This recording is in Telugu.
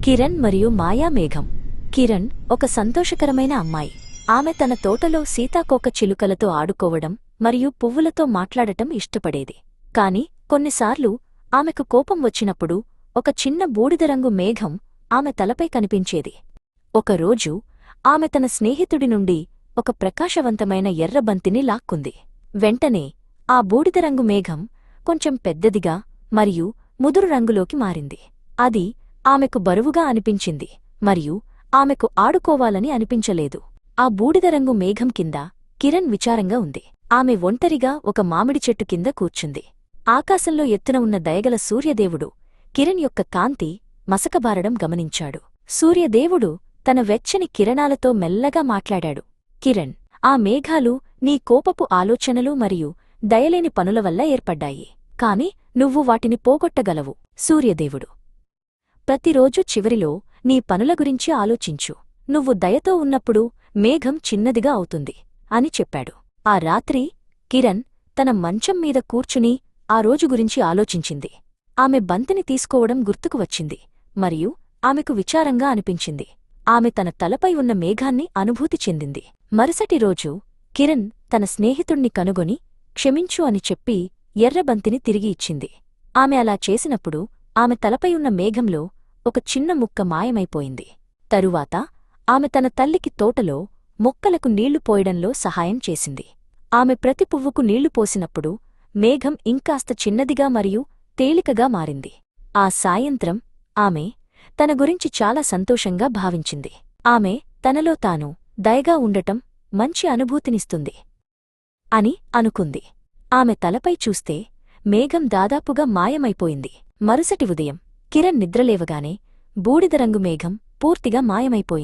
కిరణ్ మరియు మాయా మేఘం. కిరణ్ ఒక సంతోషకరమైన అమ్మాయి. ఆమె తన తోటలో సీతాకోక చిలుకలతో ఆడుకోవడం మరియు పువ్వులతో మాట్లాడటం ఇష్టపడేది. కాని కొన్నిసార్లు ఆమెకు కోపం వచ్చినప్పుడు ఒక చిన్న బూడిదరంగు మేఘం ఆమె తలపై కనిపించేది. ఒకరోజు ఆమె తన స్నేహితుడి నుండి ఒక ప్రకాశవంతమైన ఎర్రబంతిని లాక్కుంది. వెంటనే ఆ బూడిదరంగు మేఘం కొంచెం పెద్దదిగా మరియు ముదురు రంగులోకి మారింది. అది ఆమెకు బరువుగా అనిపించింది మరియు ఆమెకు ఆడుకోవాలని అనిపించలేదు. ఆ బూడిదరంగు మేఘం కింద కిరణ్ విచారంగా ఉంది. ఆమె ఒంటరిగా ఒక మామిడి చెట్టు కింద కూర్చుంది. ఆకాశంలో ఎత్తున ఉన్న దయగల సూర్యదేవుడు కిరణ్ యొక్క కాంతి మసకబారడం గమనించాడు. సూర్యదేవుడు తన వెచ్చని కిరణాలతో మెల్లగా మాట్లాడాడు. కిరణ్, ఆ మేఘాలు నీ కోపపు ఆలోచనలు మరియు దయలేని పనుల వల్ల ఏర్పడ్డాయి. కాని నువ్వు వాటిని పోగొట్టగలవు. సూర్యదేవుడు, ప్రతిరోజు చివరిలో నీ పనుల గురించి ఆలోచించు. నువ్వు దయతో ఉన్నప్పుడు మేఘం చిన్నదిగా అవుతుంది అని చెప్పాడు. ఆ రాత్రి కిరణ్ తన మంచం మీద కూర్చుని ఆ రోజు గురించి ఆలోచించింది. ఆమె బంతిని తీసుకోవడం గుర్తుకు వచ్చింది మరియు ఆమెకు విచారంగా అనిపించింది. ఆమె తన తలపై ఉన్న మేఘాన్ని అనుభూతి చెందింది. మరుసటి రోజు కిరణ్ తన స్నేహితుణ్ణి కనుగొని క్షమించు అని చెప్పి ఎర్రబంతిని తిరిగి ఇచ్చింది. ఆమె అలా చేసినప్పుడు ఆమె తలపై ఉన్న మేఘంలో ఒక చిన్న ముక్క మాయమైపోయింది. తరువాత ఆమె తన తల్లికి తోటలో మొక్కలకు నీళ్లు పోయడంలో సహాయం చేసింది. ఆమె ప్రతి పువ్వుకు నీళ్లు పోసినప్పుడు మేఘం ఇంకాస్త చిన్నదిగా మరియు తేలికగా మారింది. ఆ సాయంత్రం ఆమె తన గురించి చాలా సంతోషంగా భావించింది. ఆమె తనలో తాను దయగా ఉండటం మంచి అనుభూతినిస్తుంది అని అనుకుంది. ఆమె తలపై చూస్తే మేఘం దాదాపుగా మాయమైపోయింది. మరుసటి ఉదయం కిరణ్ నిద్రలేవగానే బూడిదరంగు మేఘం పూర్తిగా మాయమైపోయింది.